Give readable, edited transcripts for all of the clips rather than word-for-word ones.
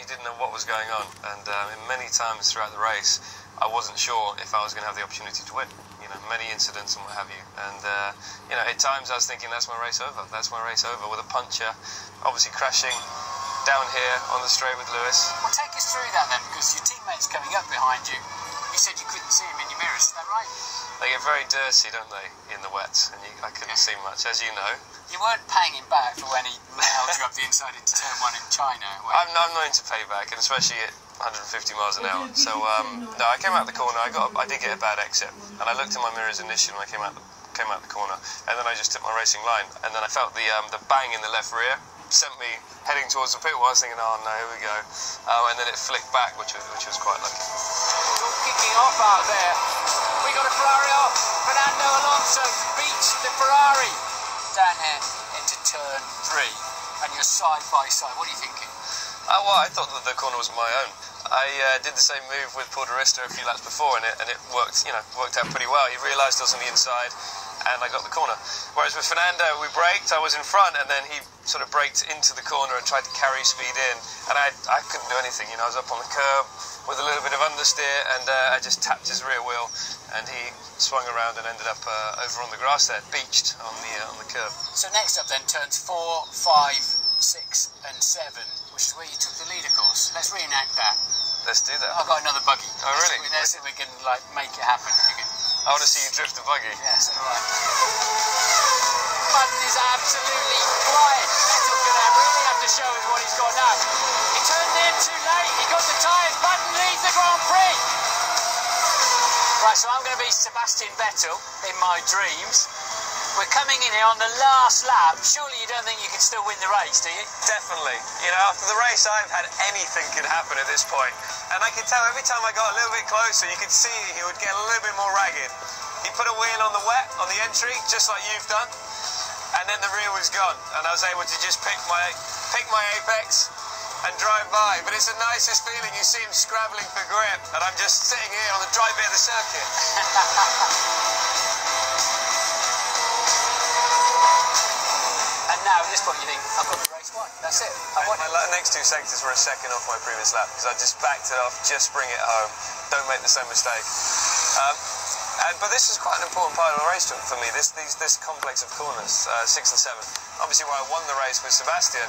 you didn't know what was going on, and many times throughout the race, I wasn't sure if I was going to have the opportunity to win. You know, many incidents and what have you, and you know, at times I was thinking that's my race over. That's my race over with a puncture, obviously crashing down here on the straight with Lewis. Well, take us through that then, because your teammate's coming up behind you. You said you couldn't see him in your mirrors, is that right? They get very dirty, don't they, in the wet, and I couldn't see much, as you know. You weren't paying him back for when he nailed you up the inside into turn 1 in China. I'm not known to pay back, and especially at 150 miles an hour. So no, I came out the corner. I did get a bad exit, and I looked in my mirrors initially when I came out the corner, and then I just took my racing line, and then I felt the bang in the left rear sent me heading towards the pit wall. I was thinking, oh no, here we go, and then it flicked back, which was quite lucky. You're kicking off out there. We got a Ferrari off. Fernando Alonso beats the Ferrari down here into turn 3, and you're side by side. What are you thinking? Well, I thought that the corner was my own. I did the same move with Porterista a few laps before, and it worked. You know, worked out pretty well. He realised I was on the inside, and I got the corner. Whereas with Fernando, we braked. I was in front, and then he sort of braked into the corner and tried to carry speed in, and I couldn't do anything. You know, I was up on the curb with a little bit of understeer, and I just tapped his rear wheel, and he swung around and ended up over on the grass there, beached on the curb. So next up then, turns 4, 5, 6 and 7, which is where you took the lead, of course. Let's reenact that. Let's do that. I've got another buggy. Oh, really? Let's see if we can like make it happen. I want to see you drift the buggy. Yes, all right. Button is absolutely flying. Vettel's going to really have to show us what he's got now. He turned in too late. He got the tyres. Button leads the Grand Prix. Right, so I'm going to be Sebastian Vettel in my dreams. We're coming in here on the last lap. Surely you don't think you can still win the race, do you? Definitely. You know, after the race, I've had anything could happen at this point. And I could tell every time I got a little bit closer, you could see he would get a little bit more ragged. He put a wheel on the wet, on the entry, just like you've done. And then the rear was gone. And I was able to just pick my apex and drive by. But it's the nicest feeling. You see him scrabbling for grip. And I'm just sitting here on the dry bit of the circuit. Now, at this point, you think, I've got the race won. That's it. I won it. My next 2 sectors were a second off my previous lap because I just backed it off, just bring it home, don't make the same mistake. But this is quite an important part of the race for me, this complex of corners, 6 and 7. Obviously, where I won the race with Sebastian.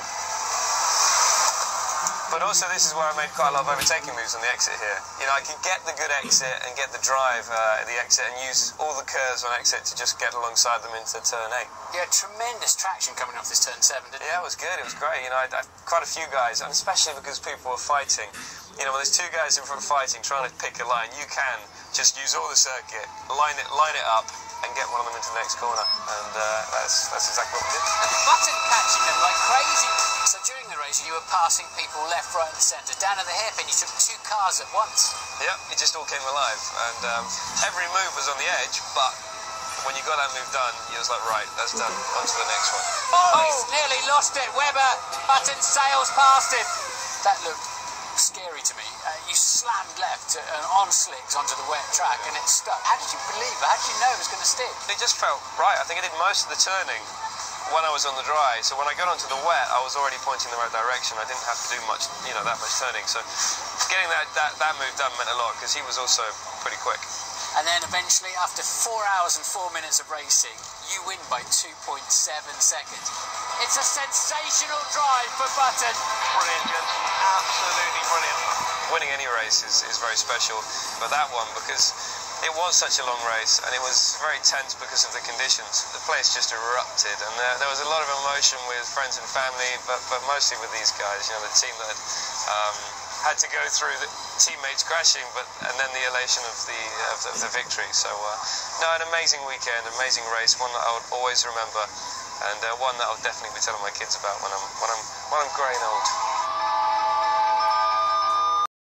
But also, this is where I made quite a lot of overtaking moves on the exit here. You know, I could get the good exit and get the drive at the exit and use all the curves on exit to just get alongside them into turn 8. You had tremendous traction coming off this turn 7, didn't you? Yeah, it was good. It was great. You know, I quite a few guys, and especially because people were fighting. You know, when there's 2 guys in front fighting, trying to pick a line, you can just use all the circuit, line it up, and get one of them into the next corner. And that's exactly what we did. And Button catching them like crazy. So during the race, you were passing people left, right, and centre. Down at the hairpin, you took 2 cars at once. Yep, it just all came alive, and every move was on the edge, but when you got that move done, you was like, right, that's done, on to the next one. Oh, he's nearly lost it. Webber, Button sails past him. That looked scary to me. You slammed left on slicks onto the wet track, and it stuck. How did you believe it? How did you know it was going to stick? It just felt right. I think I did most of the turning when I was on the dry, so when I got onto the wet, I was already pointing the right direction. I didn't have to do much, you know, that much turning. So getting that move done meant a lot because he was also pretty quick. And then eventually, after 4 hours and 4 minutes of racing, you win by 2.7 seconds. It's a sensational drive for Button. Brilliant, Jenson. Absolutely brilliant. Winning any race is very special, but that one, because it was such a long race and it was very tense because of the conditions. The place just erupted, and there was a lot of emotion with friends and family, but mostly with these guys. You know, the team that had to go through the teammates crashing, and then the elation of the victory. So no, an amazing weekend, amazing race, one that I would always remember, and one that I'll definitely be telling my kids about when I'm grey and old.